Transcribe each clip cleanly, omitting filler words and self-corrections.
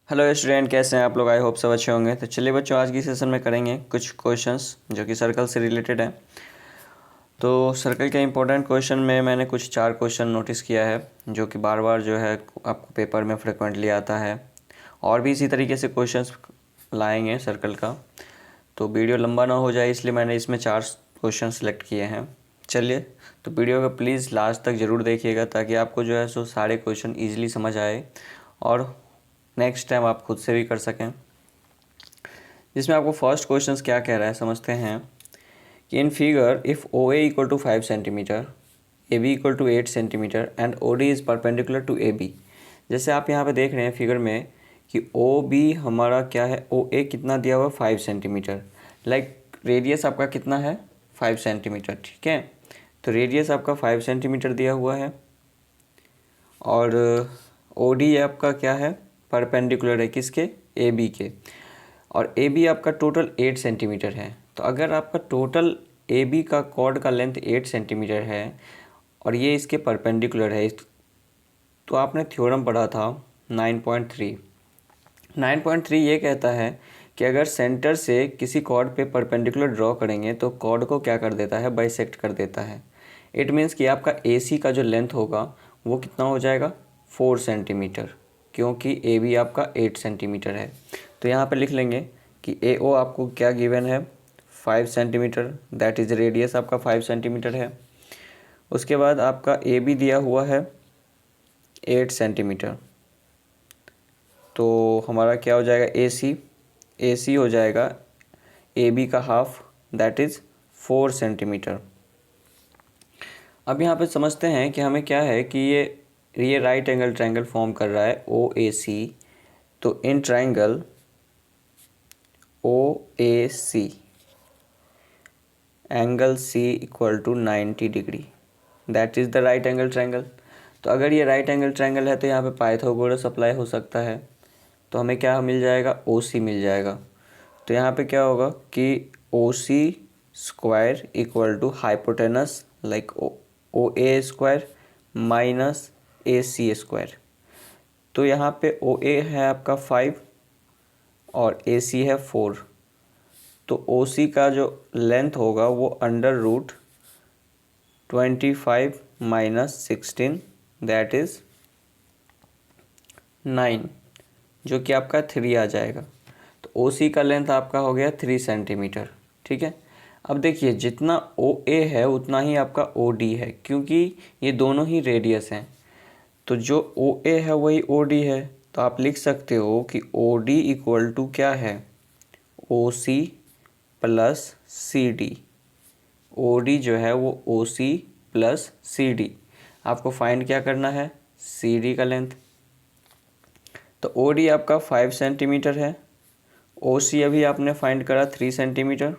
Hello student, कैसे हैं आप लोग। आई होप सब अच्छे होंगे। तो चलिए बच्चों, आज की सेशन में करेंगे कुछ क्वेश्चंस जो कि सर्कल से रिलेटेड हैं। तो सर्कल के इंपॉर्टेंट क्वेश्चन में मैंने कुछ 4 क्वेश्चन नोटिस किया है जो कि बार बार जो है आपको पेपर में फ्रिक्वेंटली आता है, और भी इसी तरीके से क्वेश्चंस लाएंगे सर्कल का। तो वीडियो लंबा ना हो जाए इसलिए मैंने इसमें 4 क्वेश्चन सेलेक्ट किए हैं। चलिए, तो वीडियो को प्लीज़ लास्ट तक ज़रूर देखिएगा ताकि आपको जो है सो सारे क्वेश्चन ईजिली समझ आए और नेक्स्ट टाइम आप खुद से भी कर सकें। जिसमें आपको फर्स्ट क्वेश्चन क्या कह रहा है समझते हैं कि in figure if O A equal to 5 centimeter, A B equal to 8 centimeter and O D is perpendicular to A B. जैसे आप यहाँ पे देख रहे हैं फिगर में कि ओ बी हमारा क्या है, ओ ए कितना दिया हुआ है 5 सेंटीमीटर। लाइक रेडियस आपका कितना है 5 सेंटीमीटर, ठीक है। तो रेडियस आपका 5 सेंटीमीटर दिया हुआ है और ओ डी आपका क्या है, परपेंडिकुलर है किसके, ए बी के। और ए बी आपका टोटल 8 सेंटीमीटर है। तो अगर आपका टोटल ए बी का कॉर्ड का लेंथ 8 सेंटीमीटर है और ये इसके परपेंडिकुलर है, तो आपने थ्योरम पढ़ा था 9.3। 9.3 ये कहता है कि अगर सेंटर से किसी कॉर्ड पे परपेंडिकुलर ड्रॉ करेंगे तो कॉर्ड को क्या कर देता है, बाइसेक्ट कर देता है। इट मीन्स कि आपका ए सी का जो लेंथ होगा वो कितना हो जाएगा, 4 सेंटीमीटर, क्योंकि ए बी आपका 8 सेंटीमीटर है। तो यहाँ पे लिख लेंगे कि ए ओ आपको क्या गिवन है, 5 सेंटीमीटर, दैट इज़ रेडियस आपका 5 सेंटीमीटर है। उसके बाद आपका ए बी दिया हुआ है 8 सेंटीमीटर। तो हमारा क्या हो जाएगा, ए सी हो जाएगा ए बी का हाफ, दैट इज़ 4 सेंटीमीटर। अब यहाँ पे समझते हैं कि हमें क्या है कि ये राइट एंगल ट्रायंगल फॉर्म कर रहा है ओ ए सी। तो in triangle O A C angle C equal to 90 degree, that is the right angle triangle. तो अगर ये राइट एंगल ट्रायंगल है तो यहाँ पे पाइथागोरस अप्लाई हो सकता है। तो हमें क्या मिल जाएगा, ओ सी मिल जाएगा। तो यहाँ पे क्या होगा कि O C square equal to hypotenuse like O A square minus A C square. तो यहाँ पे ओ ए है आपका 5 और ए सी है 4। तो ओ सी का जो लेंथ होगा वो under root 25 minus 16, that is 9, जो कि आपका 3 आ जाएगा। तो ओ सी का लेंथ आपका हो गया 3 सेंटीमीटर, ठीक है। अब देखिए जितना ओ ए है उतना ही आपका ओ डी है, क्योंकि ये दोनों ही रेडियस हैं। तो जो ओ ए है वही ओ डी है। तो आप लिख सकते हो कि ओ डी इक्वल टू क्या है, O C plus C D. O D जो है वो O C plus C D. आपको फाइंड क्या करना है, सी डी का लेंथ। तो ओ डी आपका 5 सेंटीमीटर है, ओ सी अभी आपने फाइंड करा 3 सेंटीमीटर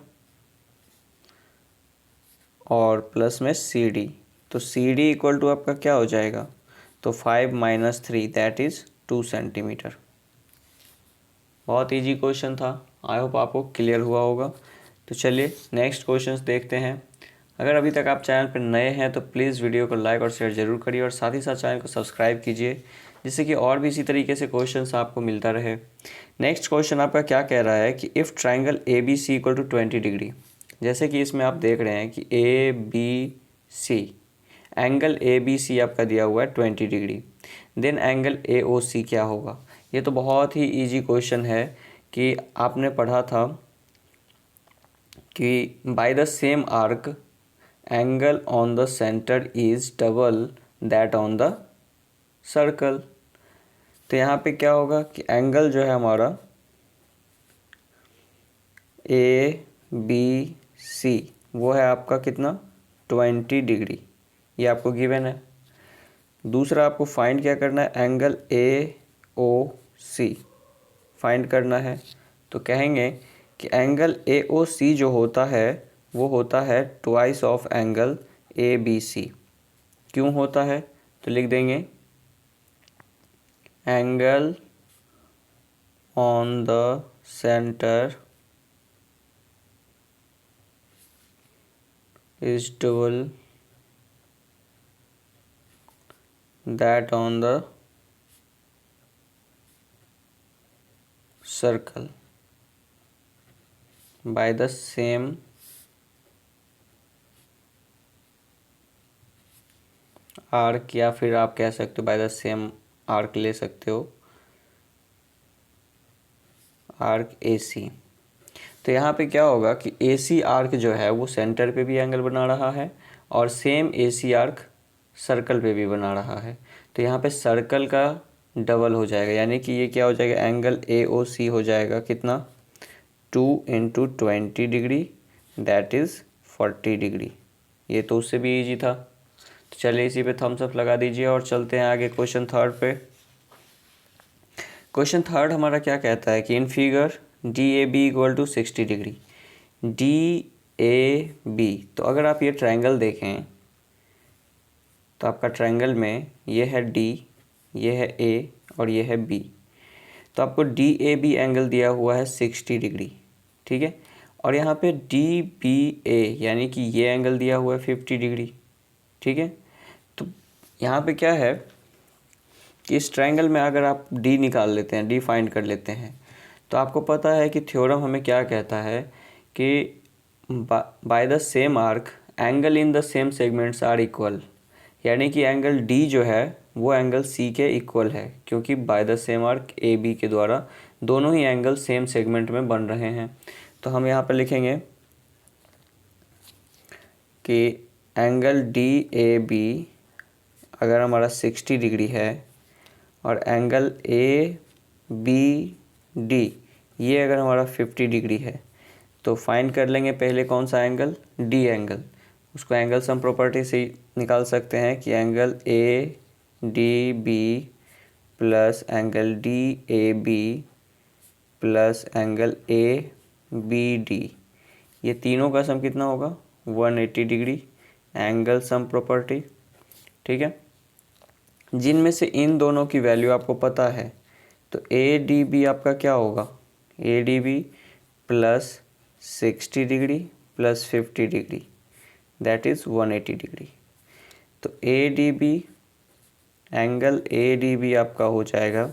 और प्लस में सी डी। तो सी डी इक्वल टू आपका क्या हो जाएगा, तो 5 माइनस 3 दैट इज़ 2 सेंटीमीटर। बहुत इजी क्वेश्चन था, आई होप आपको क्लियर हुआ होगा। तो चलिए नेक्स्ट क्वेश्चन देखते हैं। अगर अभी तक आप चैनल पर नए हैं तो प्लीज़ वीडियो को लाइक और शेयर ज़रूर करिए और साथ ही साथ चैनल को सब्सक्राइब कीजिए, जिससे कि और भी इसी तरीके से क्वेश्चंस आपको मिलता रहे। नेक्स्ट क्वेश्चन आपका क्या कह रहा है कि if triangle A B C equal to 20 degree. जैसे कि इसमें आप देख रहे हैं कि A B C, angle A B C आपका दिया हुआ है 20 degree, then angle A O C क्या होगा। ये तो बहुत ही इजी क्वेश्चन है कि आपने पढ़ा था कि by the same arc angle on the centre is double that on the circle. तो यहाँ पे क्या होगा कि एंगल जो है हमारा ए बी सी वो है आपका कितना, 20 डिग्री, ये आपको गिवन है। दूसरा आपको फाइंड क्या करना है, angle A O C find करना है। तो कहेंगे कि एंगल ए ओ सी जो होता है वो होता है twice of angle A B C. क्यों होता है, तो लिख देंगे angle on the centre is double that on the circle by the same arc, या फिर आप कह सकते हो बाय द सेम आर्क ले सकते हो, आर्क AC। तो यहाँ पे क्या होगा कि AC आर्क जो है वो सेंटर पे भी एंगल बना रहा है और सेम AC आर्क सर्कल पे भी बना रहा है। तो यहाँ पे सर्कल का डबल हो जाएगा, यानी कि ये क्या हो जाएगा, एंगल AOC हो जाएगा कितना, 2 × 20 डिग्री, दैट इज़ 40 डिग्री। ये तो उससे भी इजी था। तो चलिए इसी पे थम्स अप लगा दीजिए और चलते हैं आगे क्वेश्चन थर्ड पे। क्वेश्चन थर्ड हमारा क्या कहता है कि in figure DAB = 60 degree. DAB, तो अगर आप ये ट्रायंगल देखें तो आपका ट्रायंगल में ये है D, ये है A और ये है B। तो आपको DAB एंगल दिया हुआ है 60 डिग्री, ठीक है। और यहाँ पे DBA यानी कि ये एंगल दिया हुआ है 50 डिग्री, ठीक है। तो यहाँ पे क्या है कि इस ट्रायंगल में अगर आप D निकाल लेते हैं, D फाइंड कर लेते हैं, तो आपको पता है कि थ्योरम हमें क्या कहता है कि by the same arc angle in the same segments are equal, यानी कि एंगल D जो है वो एंगल C के इक्वल है, क्योंकि bye the same arc AB के द्वारा दोनों ही एंगल सेम सेगमेंट में बन रहे हैं। तो हम यहाँ पर लिखेंगे कि एंगल DAB अगर हमारा 60 डिग्री है और एंगल ABD ये अगर हमारा 50 डिग्री है, तो फाइंड कर लेंगे पहले कौन सा एंगल, D एंगल। उसको एंगल सम प्रॉपर्टी से निकाल सकते हैं कि angle ADB plus angle DAB plus angle ABD, ये तीनों का सम कितना होगा, 180 डिग्री, एंगल सम प्रॉपर्टी, ठीक है। जिनमें से इन दोनों की वैल्यू आपको पता है, तो ADB आपका क्या होगा, ADB plus 60 degree plus 50 degree, that is 180 degree. तो ADB एंगल ADB आपका हो जाएगा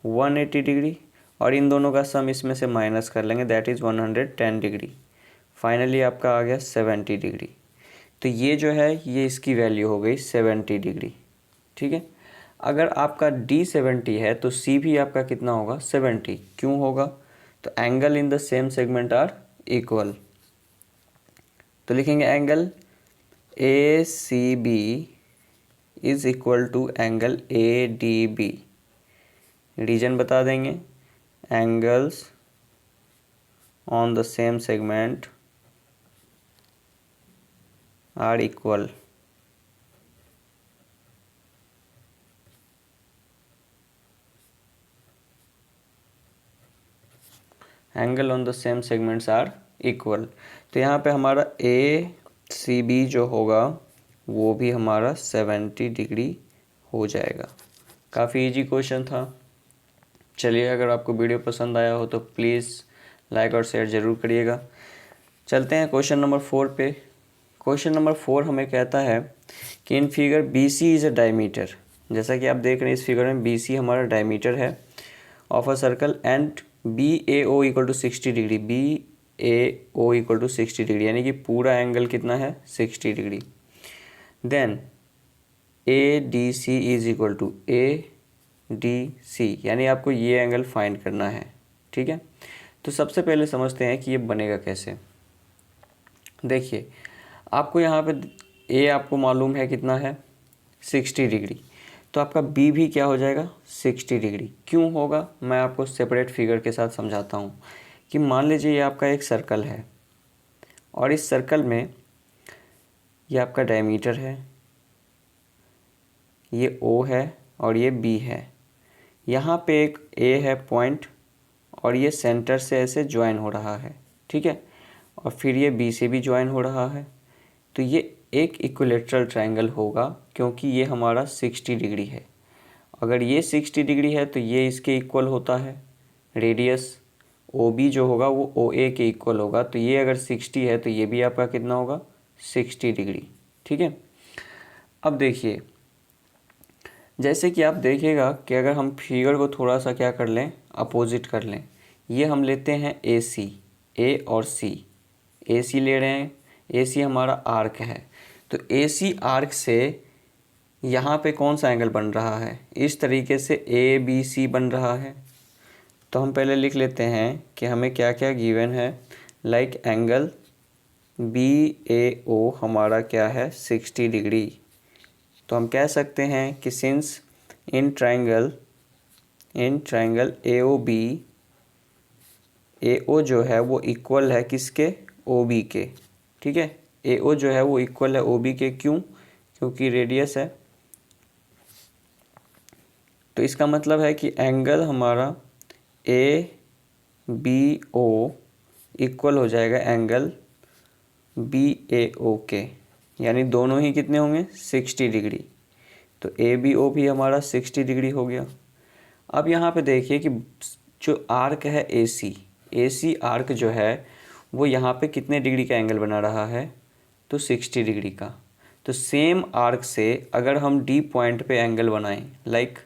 180 डिग्री और इन दोनों का सम इसमें से माइनस कर लेंगे, दैट इज़ 110 डिग्री। फाइनली आपका आ गया 70 डिग्री। तो ये जो है ये इसकी वैल्यू हो गई 70 डिग्री, ठीक है। अगर आपका D 70 है तो C भी आपका कितना होगा, 70। क्यों होगा, तो angle in the same segment are equal. तो लिखेंगे angle ACB is equal to angle ADB। Reason बता देंगे, angles on the same segment are equal. Angle on the same segments are equal. तो यहाँ पे हमारा ACB जो होगा वो भी हमारा 70 डिग्री हो जाएगा। काफ़ी इजी क्वेश्चन था। चलिए अगर आपको वीडियो पसंद आया हो तो प्लीज़ लाइक और शेयर ज़रूर करिएगा। चलते हैं क्वेश्चन नंबर 4 पे। क्वेश्चन नंबर 4 हमें कहता है कि in figure BC is a diameter. जैसा कि आप देख रहे हैं इस फिगर में BC हमारा डायमीटर है of a circle and BAO = 60 degree. BAO = 60 degree यानी कि पूरा एंगल कितना है, 60 degree. Then ADC is equal to ADC, यानी आपको ये एंगल फाइंड करना है, ठीक है। तो सबसे पहले समझते हैं कि ये बनेगा कैसे। देखिए आपको यहाँ पे A आपको मालूम है कितना है, 60 डिग्री, तो आपका B भी क्या हो जाएगा, 60 डिग्री। क्यों होगा, मैं आपको सेपरेट फिगर के साथ समझाता हूँ। कि मान लीजिए ये आपका एक सर्कल है और इस सर्कल में ये आपका डायमीटर है, ये O है और ये B है। यहाँ पे एक A है पॉइंट और ये सेंटर से ऐसे ज्वाइन हो रहा है, ठीक है। और फिर ये B से भी ज्वाइन हो रहा है। तो ये एक इक्विलेटरल ट्रायंगल होगा क्योंकि ये हमारा 60 डिग्री है। अगर ये 60 डिग्री है तो ये इसके इक्वल होता है। रेडियस OB जो होगा वो OA के इक्वल होगा। तो ये अगर 60 है तो ये भी आपका कितना होगा, 60 डिग्री, ठीक है। अब देखिए जैसे कि आप देखिएगा कि अगर हम फिगर को थोड़ा सा क्या कर लें, अपोजिट कर लें, ये हम लेते हैं ए सी, ए और सी, ए सी ले रहे हैं, ए सी हमारा आर्क है। तो ए सी आर्क से यहाँ पे कौन सा एंगल बन रहा है, इस तरीके से ए बी सी बन रहा है। तो हम पहले लिख लेते हैं कि हमें क्या क्या गिवन है। लाइक एंगल बी ए ओ हमारा क्या है 60 डिग्री। तो हम कह सकते हैं कि since in triangle A O B, A O जो है वो इक्वल है किसके, ओ बी के। ठीक है, ए ओ जो है वो इक्वल है ओ बी के। क्यों? क्योंकि रेडियस है। तो इसका मतलब है कि एंगल हमारा ए बी ओ इक्वल हो जाएगा एंगल बी ए ओ के, यानी दोनों ही कितने होंगे 60 डिग्री। तो ए बी ओ भी हमारा 60 डिग्री हो गया। अब यहाँ पे देखिए कि जो आर्क है ए सी आर्क जो है वो यहाँ पे कितने डिग्री का एंगल बना रहा है, तो 60 डिग्री का। तो सेम आर्क से अगर हम डी पॉइंट पे एंगल बनाएं, लाइक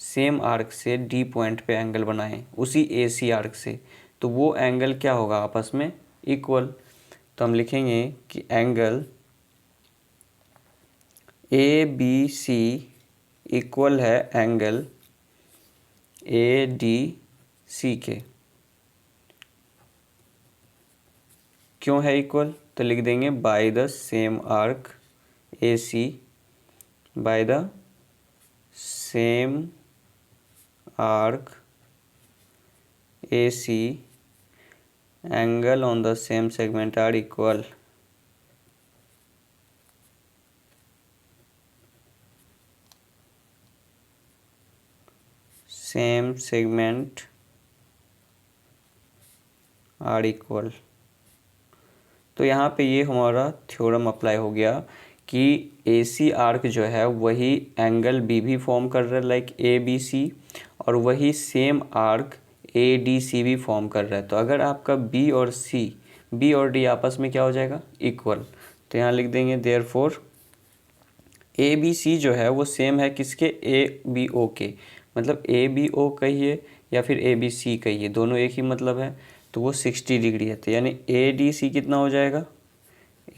सेम आर्क से डी पॉइंट पे एंगल बनाएं उसी ए सी आर्क से, तो वो एंगल क्या होगा, आपस में इक्वल। तो हम लिखेंगे कि angle A B C equal है एंगल ए डी सी के। क्यों है इक्वल? तो लिख देंगे by the same arc A C, by the same arc A C, angle on the same segment are equal. Same segment are equal. तो यहाँ पे ये हमारा थ्योरम अप्लाई हो गया कि ए सी आर्क जो है वही एंगल बी भी फॉर्म कर रहा है लाइक ए बी सी, और वही same arc A D C भी फॉर्म कर रहा है। तो अगर आपका बी और डी आपस में क्या हो जाएगा, इक्वल। तो यहाँ लिख देंगे देयरफॉर ए बी सी जो है वो सेम है किसके, ए बी ओ के। मतलब ए बी ओ कहिए या फिर ए बी सी कहिए, दोनों एक ही मतलब है। तो वो 60 डिग्री है। तो यानी ए डी सी कितना हो जाएगा,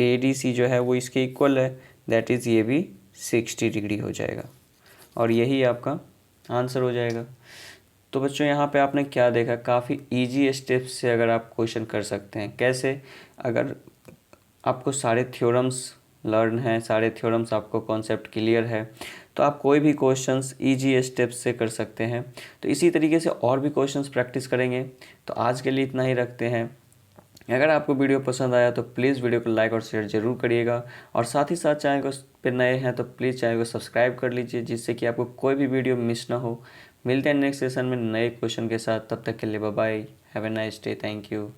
ए डी सी जो है वो इसके इक्वल है, दैट इज़ ये भी 60 डिग्री हो जाएगा। और यही आपका आंसर हो जाएगा। तो बच्चों यहाँ पे आपने क्या देखा, काफ़ी इजी स्टेप्स से अगर आप क्वेश्चन कर सकते हैं। कैसे? अगर आपको सारे थ्योरम्स लर्न हैं, सारे थ्योरम्स आपको कॉन्सेप्ट क्लियर है, तो आप कोई भी क्वेश्चंस इजी स्टेप्स से कर सकते हैं। तो इसी तरीके से और भी क्वेश्चंस प्रैक्टिस करेंगे। तो आज के लिए इतना ही रखते हैं। अगर आपको वीडियो पसंद आया तो प्लीज़ वीडियो को लाइक और शेयर ज़रूर करिएगा, और साथ ही साथ चैनल को पर नए हैं तो प्लीज़ चैनल को सब्सक्राइब कर लीजिए, जिससे कि आपको कोई भी वीडियो मिस ना हो। मिलते हैं नेक्स्ट सेशन में नए क्वेश्चन के साथ। तब तक के लिए bye bye, have a nice day, thank you.